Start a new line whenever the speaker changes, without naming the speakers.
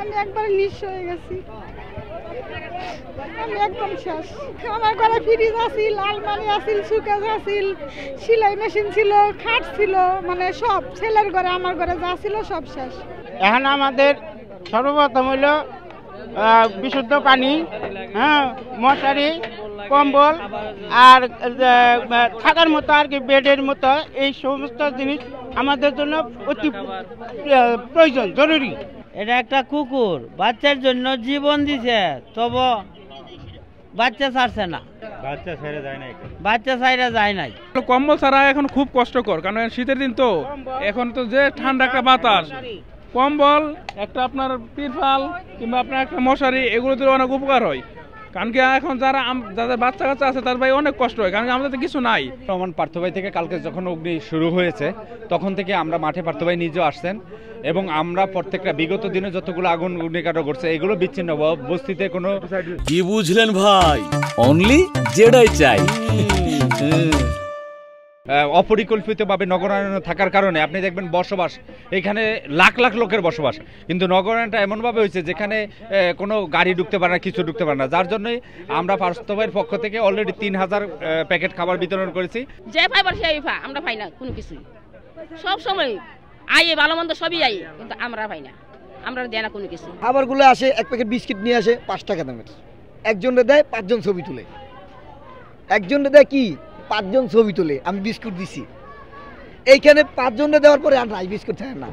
আমি একবার নিঃস্ব হয়ে গেছি, আমি একদম শেষ। আমার ঘরে ফ্রিজ আছিল, আলমারি আছিল, সুকেস আছিল, সেলাই মেশিন ছিল, খাট ছিল, মানে সব ছেলের ঘরে আমার ঘরে যা ছিল সব শেষ।
এখন আমাদের সর্বপ্রথম হইল বিশুদ্ধ পানি, হ্যাঁ, মশারি, কম্বল আর থাকার মতো আর কি বেডের মতো এই সমস্ত জিনিস আমাদের জন্য অতি প্রয়োজন, জরুরি।
এটা একটা কুকুর বাচ্চার জন্য জীবন দিছে, তবে বাচ্চা ছাড়ছে না, বাচ্চা ছাইরা যায় নাই।
কম্বল ছাড়া এখন খুব কষ্টকর, কারণ শীতের দিন তো, এখন তো যে ঠান্ডা একটা বাতাস, কম্বল একটা আপনার তিরপাল কিংবা আপনার একটা মশারি, এগুলো দিলে অনেক উপকার হয়। কারণ কি এখন যাদের বাচ্চা কাচ্চা আছে তার ভাই অনেক কষ্ট হয়, কারণ আমাদের তো কিছু নাই।
রহমান পার্থভাই থেকে কালকে যখন অগ্নি শুরু হয়েছে তখন থেকে আমরা মাঠে, পার্থভাই নিজেও আসছেন এবং আমরা প্রত্যেকটা বিগত দিনে যতগুলো আগুন অগ্নিকাণ্ড ঘটছে এগুলো বিচ্ছিন্ন বস্তিতে কোনো।
কি বুঝলেন ভাই? অনলি যেটাই চাই।
অপরিকল্পিতভাবে নগরায়ণ থাকার কারণে আপনি দেখবেন বসবাস এখানে লাখ লাখ লোকের বসবাস, কিন্তু নগরায়ণটা এমনভাবে হয়েছে যেখানে কোনো গাড়ি ঢুকতে পারে না, কিছু ঢুকতে পারে না, যার জন্যই আমরা পার্থভাইয়ের পক্ষ থেকে অলরেডি 3000 প্যাকেট খাবার বিতরণ করেছি।
যে ফাইবার সেই আমরা পাই না কোনো কিছু, সব সময় আইয়ে ভালো মন্দ সবই আইয়ে, কিন্তু আমরা পাই না, আমরা দেয় না কোনো কিছু।
খাবারগুলো আসে, এক প্যাকেট বিস্কিট নিয়ে আসে 5 টাকা দামের, একজনে দেয় 5 জন ছবি তুলে, একজনে দেয় কি 5 জন ছবি তোলে। আমি বিস্কুট দিছি, এইখানে 5 জনে দেওয়ার পরে আর নাই বিস্কুট থাকে না।